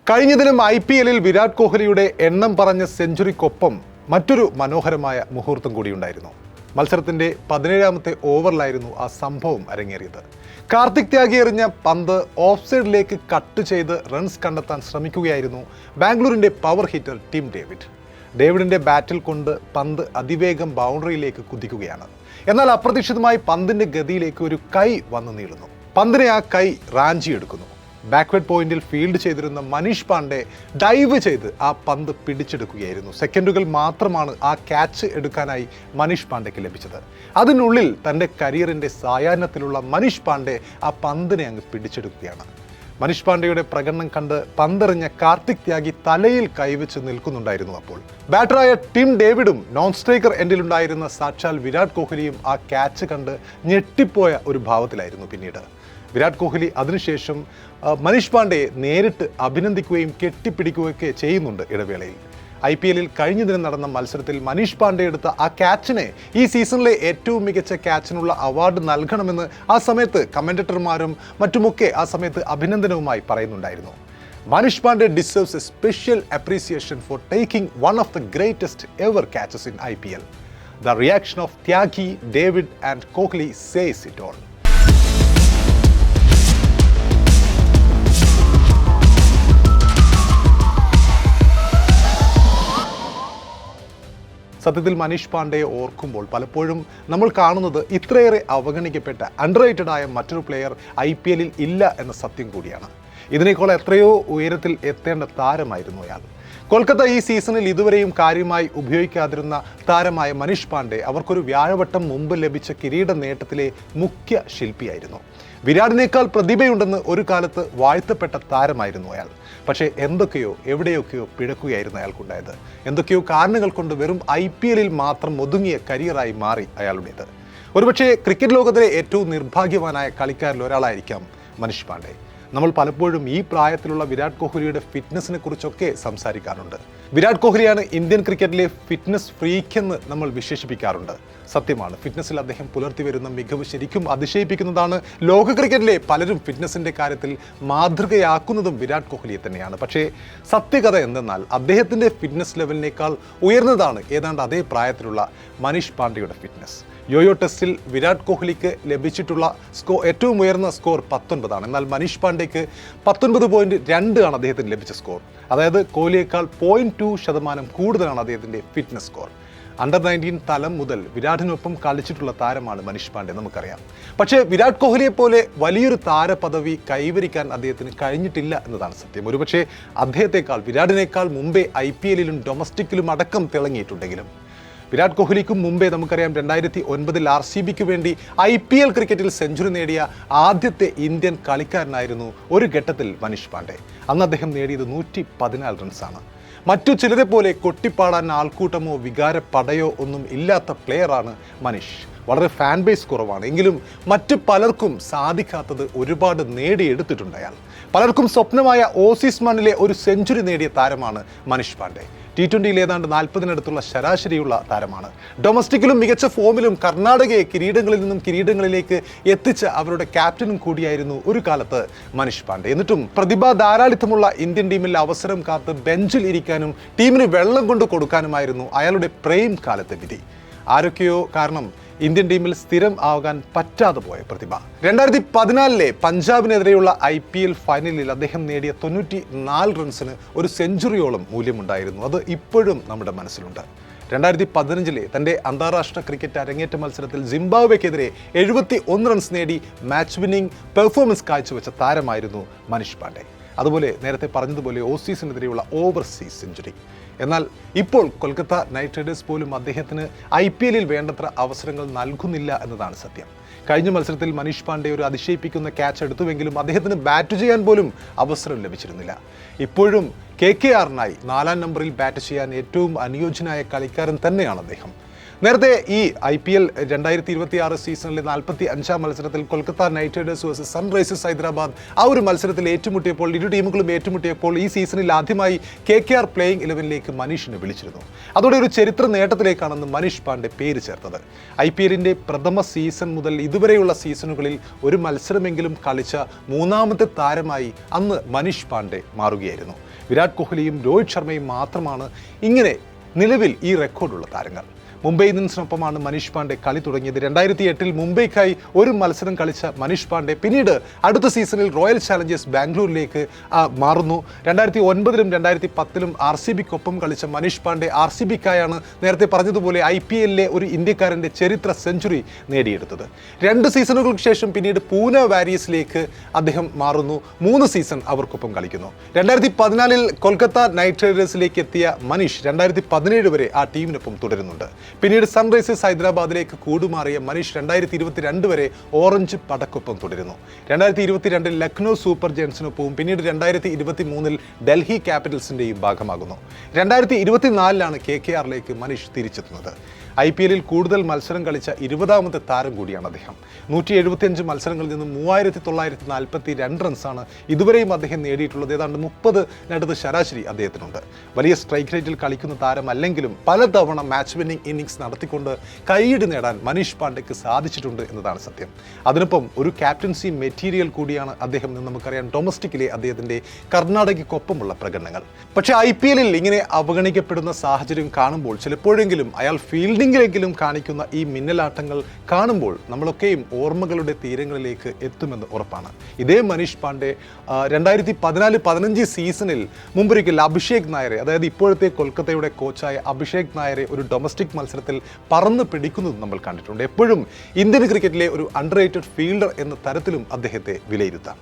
കഴിഞ്ഞ ദിനം IPL വിരാട് കോഹ്ലിയുടെ എണ്ണം പറഞ്ഞ സെഞ്ചുറിക്കൊപ്പം മറ്റൊരു മനോഹരമായ മുഹൂർത്തം കൂടിയുണ്ടായിരുന്നു. മത്സരത്തിന്റെ 17ാമത്തെ ഓവറിലായിരുന്നു ആ സംഭവം അരങ്ങേറിയത്. കാർത്തിക് ത്യാഗി എറിഞ്ഞ പന്ത് ഓഫ് സൈഡിലേക്ക് കട്ട് ചെയ്ത് റൺസ് കണ്ടെത്താൻ ശ്രമിക്കുകയായിരുന്നു ബാംഗ്ലൂരിന്റെ പവർ ഹിറ്റർ ടിം ഡേവിഡ്. ഡേവിഡിന്റെ ബാറ്റിൽ കൊണ്ട് പന്ത് അതിവേഗം ബൗണ്ടറിയിലേക്ക് കുതിക്കുകയാണ്. എന്നാൽ അപ്രതീക്ഷിതമായി പന്തിന്റെ ഗതിയിലേക്ക് ഒരു കൈ വന്നു നീളുന്നു. പന്തിനെ ആ കൈ റാഞ്ചിയെടുക്കുന്നു. ബാക്ക്വേർഡ് പോയിന്റിൽ ഫീൽഡ് ചെയ്തിരുന്ന മനീഷ് പാണ്ഡെ ഡൈവ് ചെയ്ത് ആ പന്ത് പിടിച്ചെടുക്കുകയായിരുന്നു. സെക്കൻഡുകൾ മാത്രമാണ് ആ ക്യാച്ച് എടുക്കാനായി മനീഷ് പാണ്ഡെക്ക് ലഭിച്ചത്. അതിനുള്ളിൽ തൻ്റെ കരിയറിൻ്റെ സായാഹ്നത്തിലുള്ള മനീഷ് പാണ്ഡെ ആ പന്തിനെ അങ്ങ് പിടിച്ചെടുക്കുകയാണ്. മനീഷ് പാണ്ഡെയുടെ പ്രകടനം കണ്ട് പന്തെറിഞ്ഞ കാർത്തിക് ത്യാഗി തലയിൽ കൈവച്ച് നിൽക്കുന്നുണ്ടായിരുന്നു. അപ്പോൾ ബാറ്ററായ ടിം ഡേവിഡും നോൺ സ്ട്രൈക്കർ എൻഡിലുണ്ടായിരുന്ന സാക്ഷാൽ വിരാട് കോഹ്ലിയും ആ ക്യാച്ച് കണ്ട് ഞെട്ടിപ്പോയ ഒരു ഭാവത്തിലായിരുന്നു. പിന്നീട് വിരാട് കോഹ്ലി അതിനുശേഷം മനീഷ് പാണ്ഡെയെ നേരിട്ട് അഭിനന്ദിക്കുകയും കെട്ടിപ്പിടിക്കുകയൊക്കെ ചെയ്യുന്നുണ്ട് ഇടവേളയിൽ. IPL കഴിഞ്ഞ ദിനം നടന്ന മത്സരത്തിൽ മനീഷ് പാണ്ഡെ എടുത്ത ആ ക്യാച്ചിനെ ഈ സീസണിലെ ഏറ്റവും മികച്ച ക്യാച്ചിനുള്ള അവാർഡ് നൽകണമെന്ന് ആ സമയത്ത് കമന്റേറ്റർമാരും മറ്റുമൊക്കെ ആ സമയത്ത് അഭിനന്ദനവുമായി പറയുന്നുണ്ടായിരുന്നു. Manish Pandey deserves a special appreciation for taking one of the greatest ever catches in IPL. The reaction of Tyagi, David and Kohli says it all. സത്യത്തിൽ മനീഷ് പാണ്ഡെയെ ഓർക്കുമ്പോൾ പലപ്പോഴും നമ്മൾ കാണുന്നത് ഇത്രയേറെ അവഗണിക്കപ്പെട്ട അണ്ടർറേറ്റഡ് മറ്റൊരു പ്ലെയർ IPL ഇല്ല എന്ന സത്യം കൂടിയാണ്. ഇതിനേക്കാൾ എത്രയോ ഉയരത്തിൽ എത്തേണ്ട താരമായിരുന്നു അയാൾ. കൊൽക്കത്ത ഈ സീസണിൽ ഇതുവരെയും കാര്യമായി ഉപയോഗിക്കാതിരുന്ന താരമായ മനീഷ് പാണ്ഡെ അവർക്കൊരു വ്യാഴവട്ടം മുമ്പ് ലഭിച്ച കിരീട നേട്ടത്തിലെ മുഖ്യ ശില്പിയായിരുന്നു. വിരാടിനേക്കാൾ പ്രതിഭയുണ്ടെന്ന് ഒരു കാലത്ത് വാഴ്ത്തപ്പെട്ട താരമായിരുന്നു അയാൾ. പക്ഷേ എന്തൊക്കെയോ എവിടെയൊക്കെയോ പിഴക്കുകയായിരുന്നു അയാൾക്കുണ്ടായത്. എന്തൊക്കെയോ കാരണങ്ങൾ കൊണ്ട് വെറും IPL മാത്രം ഒതുങ്ങിയ കരിയറായി മാറി അയാളുടേത്. ഒരുപക്ഷെ ക്രിക്കറ്റ് ലോകത്തിലെ ഏറ്റവും നിർഭാഗ്യവാനായ കളിക്കാരിൽ ഒരാളായിരിക്കാം മനീഷ് പാണ്ഡെ. നമ്മൾ പലപ്പോഴും ഈ പ്രായത്തിലുള്ള വിരാട് കോഹ്ലിയുടെ ഫിറ്റ്നസിനെ കുറിച്ചൊക്കെ സംസാരിക്കാറുണ്ട്. വിരാട് കോഹ്ലിയാണ് ഇന്ത്യൻ ക്രിക്കറ്റിലെ ഫിറ്റ്നസ് ഫ്രീക്കെന്ന് നമ്മൾ വിശേഷിപ്പിക്കാറുണ്ട്. സത്യമാണ്, ഫിറ്റ്നസിൽ അദ്ദേഹം പുലർത്തി വരുന്ന മികവ് ശരിക്കും അതിശയിപ്പിക്കുന്നതാണ്. ലോക ക്രിക്കറ്റിലെ പലരും ഫിറ്റ്നസിൻ്റെ കാര്യത്തിൽ മാതൃകയാക്കുന്നതും വിരാട് കോഹ്ലിയെ തന്നെയാണ്. പക്ഷേ സത്യകഥ എന്തെന്നാൽ അദ്ദേഹത്തിൻ്റെ ഫിറ്റ്നസ് ലെവലിനേക്കാൾ ഉയർന്നതാണ് ഏതാണ്ട് അതേ പ്രായത്തിലുള്ള മനീഷ് പാണ്ഡെയുടെ ഫിറ്റ്നസ്. യോയോ ടെസ്റ്റിൽ വിരാട് കോഹ്ലിക്ക് ലഭിച്ചിട്ടുള്ള ഏറ്റവും ഉയർന്ന സ്കോർ 19 എന്നാൽ മനീഷ് പാണ്ഡെക്ക് 19.2 ആണ് അദ്ദേഹത്തിന് ലഭിച്ച സ്കോർ. അതായത് കോഹ്ലിയേക്കാൾ 0.2% കൂടുതലാണ് അദ്ദേഹത്തിൻ്റെ ഫിറ്റ്നസ് സ്കോർ. അണ്ടർ 19 തലം മുതൽ വിരാടിനൊപ്പം കളിച്ചിട്ടുള്ള താരമാണ് മനീഷ് പാണ്ഡെ, നമുക്കറിയാം. പക്ഷേ വിരാട് കോഹ്ലിയെ പോലെ വലിയൊരു താരപദവി കൈവരിക്കാൻ അദ്ദേഹത്തിന് കഴിഞ്ഞിട്ടില്ല എന്നതാണ് സത്യം. ഒരുപക്ഷെ അദ്ദേഹത്തെക്കാൾ വിരാടിനേക്കാൾ മുമ്പേ IPL ഡൊമസ്റ്റിക്കിലും അടക്കം തിളങ്ങിയിട്ടുണ്ടെങ്കിലും വിരാട് കോഹ്ലിക്കും മുമ്പേ നമുക്കറിയാം 2009 RCBക്ക് വേണ്ടി IPL ക്രിക്കറ്റിൽ സെഞ്ചുറി നേടിയ ആദ്യത്തെ ഇന്ത്യൻ കളിക്കാരനായിരുന്നു ഒരു ഘട്ടത്തിൽ മനീഷ് പാണ്ഡെ. അന്ന് അദ്ദേഹം നേടിയത് 114 റൺസാണ്. മറ്റു ചിലരെ പോലെ കൊട്ടിപ്പാടാൻ ആൾക്കൂട്ടമോ വികാരപ്പടയോ ഒന്നും ഇല്ലാത്ത പ്ലെയറാണ് മനീഷ്. വളരെ ഫാൻ ബേസ് കുറവാണ്. എങ്കിലും മറ്റു പലർക്കും സാധിക്കാത്തത് ഒരുപാട് നേടിയെടുത്തിട്ടുണ്ട് അയാൾ. പലർക്കും സ്വപ്നമായ ഓസീസ് മണ്ണിലെ ഒരു സെഞ്ചുറി നേടിയ താരമാണ് മനീഷ് പാണ്ഡെ. T20 ഏതാണ്ട് 40-നടുത്തുള്ള ശരാശരിയുള്ള താരമാണ്. ഡൊമസ്റ്റിക്കിലും മികച്ച ഫോമിലും കർണാടകയെ കിരീടങ്ങളിൽ നിന്നും കിരീടങ്ങളിലേക്ക് എത്തിച്ച അവരുടെ ക്യാപ്റ്റനും കൂടിയായിരുന്നു ഒരു കാലത്ത് മനീഷ് പാണ്ഡെ. എന്നിട്ടും പ്രതിഭാ ധാരാളിത്തമുള്ള ഇന്ത്യൻ ടീമിൽ അവസരം കാത്ത് ബെഞ്ചിൽ ഇരിക്കാനും ടീമിന് വെള്ളം കൊണ്ട് കൊടുക്കാനുമായിരുന്നു അയാളുടെ പ്രൈം കാലത്തെ വിധി. ആരൊക്കെയോ കാരണം ഇന്ത്യൻ ടീമിൽ സ്ഥിരം ആകാൻ പറ്റാതെ പോയ പ്രതിഭ. 2014 പഞ്ചാബിനെതിരെയുള്ള IPL ഫൈനലിൽ അദ്ദേഹം നേടിയ 94 റൺസിന് ഒരു സെഞ്ചുറിയോളം മൂല്യമുണ്ടായിരുന്നു. അത് ഇപ്പോഴും നമ്മുടെ മനസ്സിലുണ്ട്. 2015 തൻ്റെ അന്താരാഷ്ട്ര ക്രിക്കറ്റ് അരങ്ങേറ്റ മത്സരത്തിൽ സിംബാബ്വേക്കെതിരെ 71 റൺസ് നേടി മാച്ച് വിന്നിംഗ് പെർഫോമൻസ് കാഴ്ചവെച്ച താരമായിരുന്നു മനീഷ് പാണ്ഡെ. അതുപോലെ നേരത്തെ പറഞ്ഞതുപോലെ ഓസീസിനെതിരെയുള്ള ഓവർസീസ് സെഞ്ചുറി. എന്നാൽ ഇപ്പോൾ കൊൽക്കത്ത നൈറ്റ് റൈഡേഴ്സ് പോലും അദ്ദേഹത്തിന് IPL വേണ്ടത്ര അവസരങ്ങൾ നൽകുന്നില്ല എന്നതാണ് സത്യം. കഴിഞ്ഞ മത്സരത്തിൽ മനീഷ് പാണ്ഡെ ഒരു അതിശയിപ്പിക്കുന്ന ക്യാച്ച് എടുത്തുവെങ്കിലും അദ്ദേഹത്തിന് ബാറ്റ് ചെയ്യാൻ പോലും അവസരം ലഭിച്ചിരുന്നില്ല. ഇപ്പോഴും KKR-നായി 4-ാം നമ്പറിൽ ബാറ്റ് ചെയ്യാൻ ഏറ്റവും അനുയോജ്യനായ കളിക്കാരൻ തന്നെയാണ് അദ്ദേഹം. നേരത്തെ ഈ IPL 2026 സീസണിലെ 45-ാം മത്സരത്തിൽ Kolkata night Riders versus Sunrisers Hyderabad ആ ഒരു മത്സരത്തിൽ ഏറ്റുമുട്ടിയപ്പോൾ ഇരു ടീമുകളും ഏറ്റുമുട്ടിയപ്പോൾ ഈ സീസണിൽ ആദ്യമായി KKR പ്ലേയിങ് 11ലേക്ക് മനീഷിനെ വിളിച്ചിരുന്നു. അതോടെ ഒരു ചരിത്ര നേട്ടത്തിലേക്കാണെന്ന് മനീഷ് പാണ്ഡെ പേര് ചേർത്തത്. IPL പ്രഥമ സീസൺ മുതൽ ഇതുവരെയുള്ള സീസണുകളിൽ ഒരു മത്സരമെങ്കിലും കളിച്ച മൂന്നാമത്തെ താരമായി അന്ന് മനീഷ് പാണ്ഡെ മാറുകയായിരുന്നു. വിരാട് കോഹ്ലിയും രോഹിത് ശർമ്മയും മാത്രമാണ് ഇങ്ങനെ നിലവിൽ ഈ റെക്കോർഡുള്ള താരങ്ങൾ. മുംബൈ ഇന്ത്യൻസിനൊപ്പമാണ് മനീഷ് പാണ്ഡെ കളി തുടങ്ങിയത്. 2008 മുംബൈക്കായി ഒരു മത്സരം കളിച്ച മനീഷ് പാണ്ഡെ പിന്നീട് അടുത്ത സീസണിൽ റോയൽ ചാലഞ്ചേഴ്സ് ബാംഗ്ലൂരിലേക്ക് മാറുന്നു. 2009 2010 RCBക്കൊപ്പം കളിച്ച മനീഷ് പാണ്ഡെ RCBക്കായാണ് നേരത്തെ പറഞ്ഞതുപോലെ IPLലെ ഒരു ഇന്ത്യക്കാരൻ്റെ ചരിത്ര സെഞ്ചുറി നേടിയെടുത്തത്. 2 സീസണുകൾക്ക് ശേഷം പിന്നീട് പൂനെ വാരിയേഴ്സിലേക്ക് അദ്ദേഹം മാറുന്നു. 3 സീസൺ അവർക്കൊപ്പം കളിക്കുന്നു. 2014 കൊൽക്കത്ത നൈറ്റ് റൈഡേഴ്സിലേക്ക് എത്തിയ മനീഷ് 2017 വരെ ആ ടീമിനൊപ്പം തുടരുന്നുണ്ട്. പിന്നീട് സൺറൈസേഴ്സ് ഹൈദരാബാദിലേക്ക് കൂടുമാറിയ മനീഷ് 2022 വരെ ഓറഞ്ച് പടക്കൊപ്പം തുടരുന്നു. 2022 ലക്നൗ സൂപ്പർ ജയൻസിനൊപ്പവും പിന്നീട് 2023 ഡൽഹി ക്യാപിറ്റൽസിൻ്റെയും ഭാഗമാകുന്നു. 2024 KKRലേക്ക് മനീഷ് തിരിച്ചെത്തുന്നത്. IPLൽ കൂടുതൽ മത്സരം കളിച്ച 20ാമത്തെ താരം കൂടിയാണ് അദ്ദേഹം. 175 മത്സരങ്ങളിൽ നിന്നും 3942 റൺസാണ് ഇതുവരെയും അദ്ദേഹം നേടിയിട്ടുള്ളത്. ഏതാണ്ട് 30 ശരാശരി അദ്ദേഹത്തിനുണ്ട്. വലിയ സ്ട്രൈക്ക് റേറ്റിൽ കളിക്കുന്ന താരമല്ലെങ്കിലും പലതവണ മാച്ച് വിന്നിംഗ് ഇന്നിംഗ്സ് നടത്തിക്കൊണ്ട് കൈയ്യടി നേടാൻ മനീഷ് പാണ്ഡെക്ക് സാധിച്ചിട്ടുണ്ട് എന്നതാണ് സത്യം. അതിനൊപ്പം ഒരു ക്യാപ്റ്റൻസി മെറ്റീരിയൽ കൂടിയാണ് അദ്ദേഹം എന്ന് നമുക്കറിയാം. ഡൊമസ്റ്റിക്കിലെ അദ്ദേഹത്തിൻ്റെ കർണാടകയ്ക്കൊപ്പമുള്ള പ്രകടനങ്ങൾ. പക്ഷേ IPLൽ ഇങ്ങനെ അവഗണിക്കപ്പെടുന്ന സാഹചര്യം കാണുമ്പോൾ ചിലപ്പോഴെങ്കിലും അയാൾ ഫീൽഡിങ്ങിലെങ്കിലും കാണിക്കുന്ന ഈ മിന്നലാട്ടങ്ങൾ കാണുമ്പോൾ നമ്മളൊക്കെയും ഓർമ്മകളുടെ തീരങ്ങളിലേക്ക് എത്തുമെന്ന് ഉറപ്പാണ്. ഇതേ മനീഷ് പാണ്ഡെ 2014-15 സീസണിൽ മുമ്പൊരിക്കൽ അഭിഷേക് നായരെ, അതായത് ഇപ്പോഴത്തെ കൊൽക്കത്തയുടെ കോച്ചായ അഭിഷേക് നായരെ ഒരു ഡൊമസ്റ്റിക് മത്സരത്തിൽ പറന്ന് പിടിക്കുന്നത് നമ്മൾ കണ്ടിട്ടുണ്ട്. എപ്പോഴും ഇന്ത്യൻ ക്രിക്കറ്റിലെ ഒരു അണ്ടർറേറ്റഡ് ഫീൽഡർ എന്ന തരത്തിലും അദ്ദേഹത്തെ വിലയിരുത്താം.